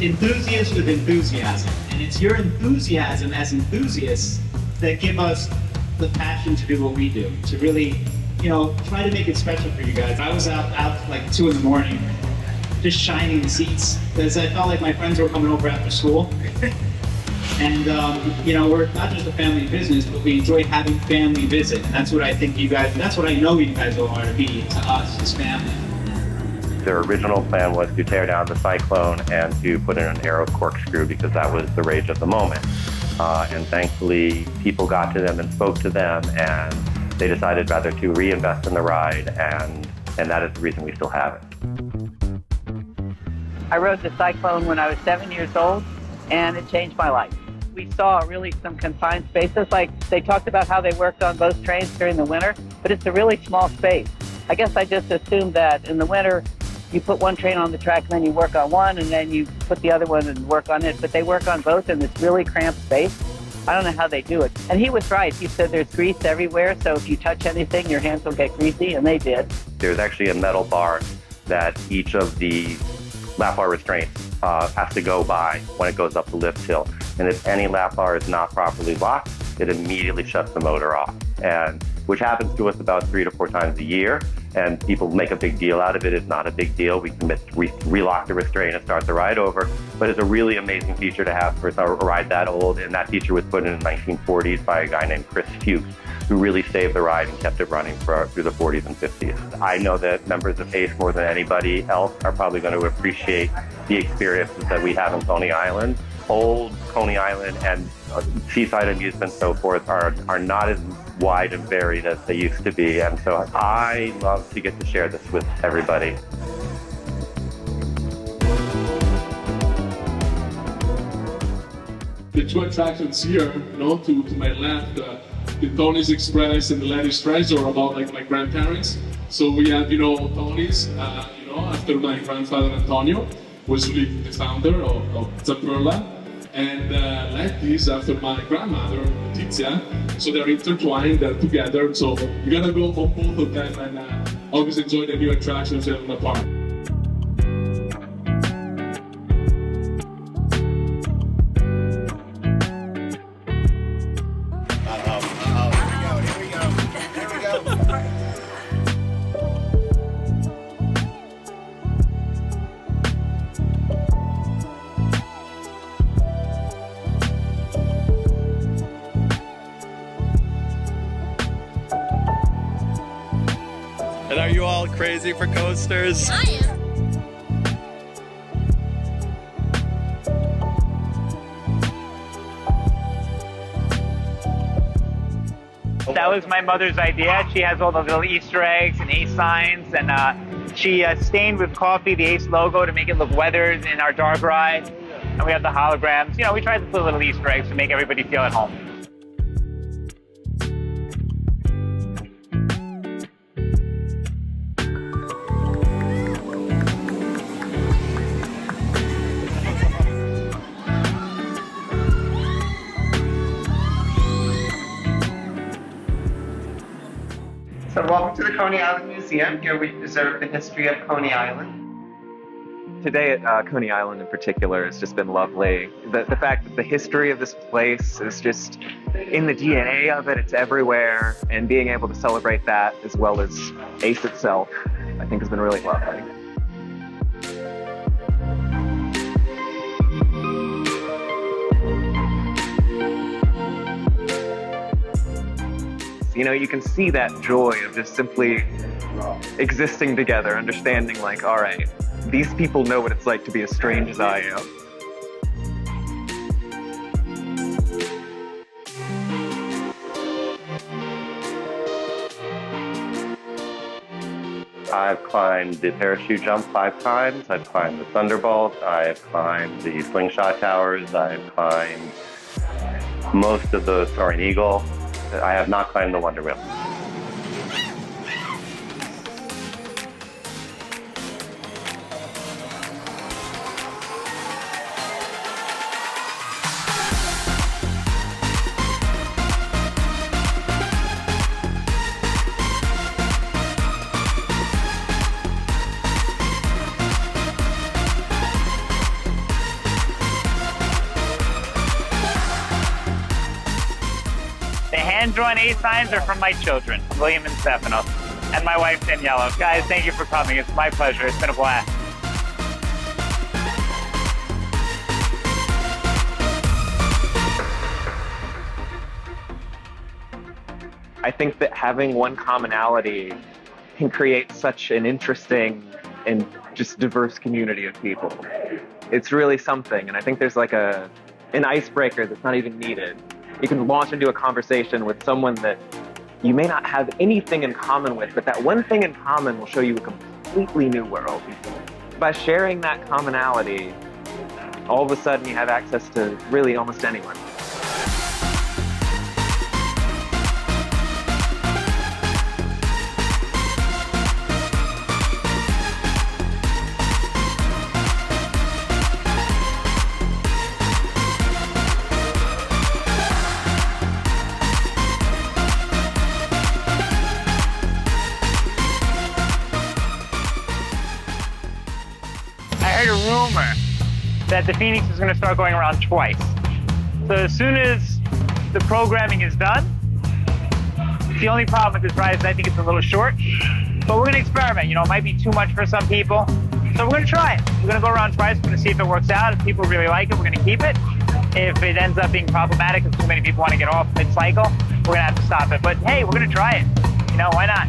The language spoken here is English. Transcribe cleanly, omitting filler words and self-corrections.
enthusiasts with enthusiasm. And it's your enthusiasm as enthusiasts that give us the passion to do what we do, to really, try to make it special for you guys. I was out like 2 a.m, just shining the seats, because I felt like my friends were coming over after school. And, we're not just a family business, but we enjoy having family visit. And that's what I think that's what I know you guys all are to be to us as family. Their original plan was to tear down the Cyclone and to put in an aero corkscrew because that was the rage of the moment. And thankfully, people got to them and spoke to them, and they decided rather to reinvest in the ride, and that is the reason we still have it. I rode the Cyclone when I was 7 years old, and it changed my life. We saw really some confined spaces, like they talked about how they worked on both trains during the winter, but it's a really small space. I guess I just assumed that in the winter, you put one train on the track and then you work on one and then you put the other one and work on it, but they work on both in this really cramped space. I don't know how they do it. And he was right. He said there's grease everywhere, so if you touch anything, your hands will get greasy, and they did. There's actually a metal bar that each of the lap bar restraints has to go by when it goes up the lift hill. And if any lap bar is not properly locked, it immediately shuts the motor off. And which happens to us about 3 to 4 times a year. And people make a big deal out of it. It's not a big deal. We can relock the restraint and start the ride over. But it's a really amazing feature to have for a ride that old. And that feature was put in the 1940s by a guy named Khristov, who really saved the ride and kept it running through the 40s and 50s. I know that members of ACE, more than anybody else, are probably going to appreciate the experiences that we have in Coney Island. Old Coney Island and seaside amusement and so forth are not as wide and varied as they used to be. And so I love to get to share this with everybody. The 2 attractions here, to my left, the Tony's Express and the Lady's Treasure are about like my grandparents. So we have, Tony's, after my grandfather Antonio, was really the founder of Zamperla. And Letty's after my grandmother, Tizia. So they're intertwined, they're together. So you gotta go on both of them and always enjoy the new attractions in the park. And are you all crazy for coasters? I am. That was my mother's idea. She has all the little Easter eggs and ACE signs, and she stained with coffee the ACE logo to make it look weathered in our dark ride. And we have the holograms. We tried to put little Easter eggs to make everybody feel at home. So welcome to the Coney Island Museum. Here we preserve the history of Coney Island. Today at Coney Island in particular has just been lovely. The fact that the history of this place is just in the DNA of it, it's everywhere, and being able to celebrate that as well as ACE itself, I think has been really lovely. You can see that joy of just simply existing together, understanding like, all right, these people know what it's like to be as strange as I am. I've climbed the parachute jump 5 times. I've climbed the Thunderbolt. I've climbed the slingshot towers. I've climbed most of the Soaring Eagle. I have not climbed the Wonder Wheel. End Drawn A signs are from my children, William and Stephanos, and my wife, Daniela. Guys, thank you for coming. It's my pleasure. It's been a blast. I think that having one commonality can create such an interesting and just diverse community of people. It's really something, and I think there's like an icebreaker that's not even needed. You can launch into a conversation with someone that you may not have anything in common with, but that one thing in common will show you a completely new world. By sharing that commonality, all of a sudden you have access to really almost anyone. I heard a rumor that the Phoenix is going to start going around twice. So as soon as the programming is done, the only problem with this ride is I think it's a little short, but we're going to experiment. You know, it might be too much for some people. So we're going to try it. We're going to go around twice. We're going to see if it works out. If people really like it, we're going to keep it. If it ends up being problematic, if too many people want to get off mid-cycle, we're going to have to stop it. But hey, we're going to try it. You know, why not?